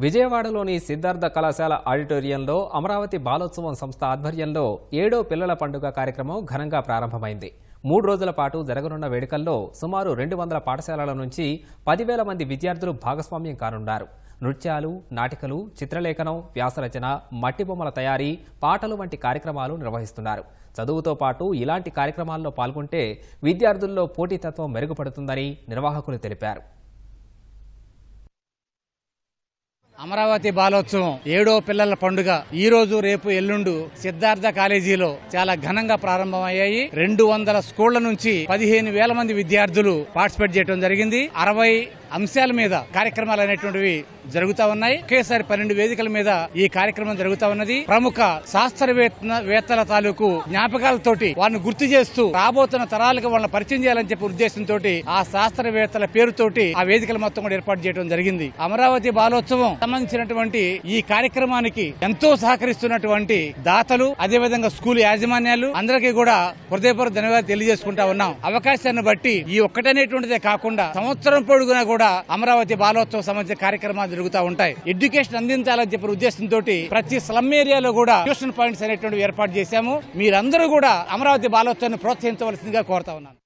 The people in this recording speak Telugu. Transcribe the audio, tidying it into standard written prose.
విజయవాడలోని సిద్ధార్థ కళాశాల ఆడిటోరియంలో అమరావతి బాలోత్సవం సంస్థ ఆధ్వర్యంలో 7వ పిల్లల పండుగ కార్యక్రమం ఘనంగా ప్రారంభమైంది. 3 రోజుల పాటు జరగనున్న వేడుకల్లో సుమారు 200 పాఠశాలల నుంచి 10,000 మంది విద్యార్థులు భాగస్వామ్యం కానున్నారు. నృత్యాలు, నాటికలు, చిత్రలేఖనం, వ్యాసరచన, మట్టి బొమ్మల తయారీ, పాటలు వంటి కార్యక్రమాలు నిర్వహిస్తున్నారు. చదువుతో పాటు ఇలాంటి కార్యక్రమాల్లో పాల్గొంటే విద్యార్థుల్లో పోటీతత్వం మెరుగుపడుతుందని నిర్వాహకులు తెలిపారు. అమరావతి బాలోత్సవం 7వ పిల్లల పండుగ ఈ రోజు, రేపు, ఎల్లుండు సిద్ధార్థ కాలేజీలో చాలా ఘనంగా ప్రారంభమయ్యాయి. 200 స్కూళ్ల నుంచి 15,000 మంది విద్యార్థులు పార్టిసిపేట్ చేయడం జరిగింది. 60 అంశాల మీద కార్యక్రమాలు అనేటువంటివి జరుగుతా ఉన్నాయి. ఒకేసారి 12 వేదికల మీద ఈ కార్యక్రమం జరుగుతా ఉన్నది. ప్రముఖ శాస్త్రవేత్తల తాలూకు జ్ఞాపకాలతోటి వారిని గుర్తు చేస్తూ రాబోతున్న తరాలకు వాళ్ళని పరిచయం చేయాలని చెప్పి ఉద్దేశంతో ఆ శాస్త్రవేత్తల పేరుతోటి ఆ వేదికలు మొత్తం కూడా ఏర్పాటు చేయడం జరిగింది. అమరావతి బాలోత్సవం సంబంధించినటువంటి ఈ కార్యక్రమానికి ఎంతో సహకరిస్తున్నటువంటి దాతలు, అదేవిధంగా స్కూల్ యాజమాన్యాలు అందరికీ కూడా హృదయపూర్వక ధన్యవాదాలు తెలియజేసుకుంటా ఉన్నాం. అవకాశాన్ని బట్టి ఈ ఒక్కటనేటువంటిదే కాకుండా సంవత్సరం పొడుగునా కూడా అమరావతి బాలోత్సవం సంబంధించిన కార్యక్రమాలు జరుగుతూ ఉంటాయి. ఎడ్యుకేషన్ అందించాలని చెప్పిన ఉద్దేశంతో ప్రతి స్లమ్ ఏరియాలో కూడా ట్యూషన్ పాయింట్స్ అనేటువంటి ఏర్పాటు చేశాము. మీరందరూ కూడా అమరావతి బాలోత్సవాన్ని ప్రోత్సహించవలసిందిగా కోరుతా ఉన్నాను.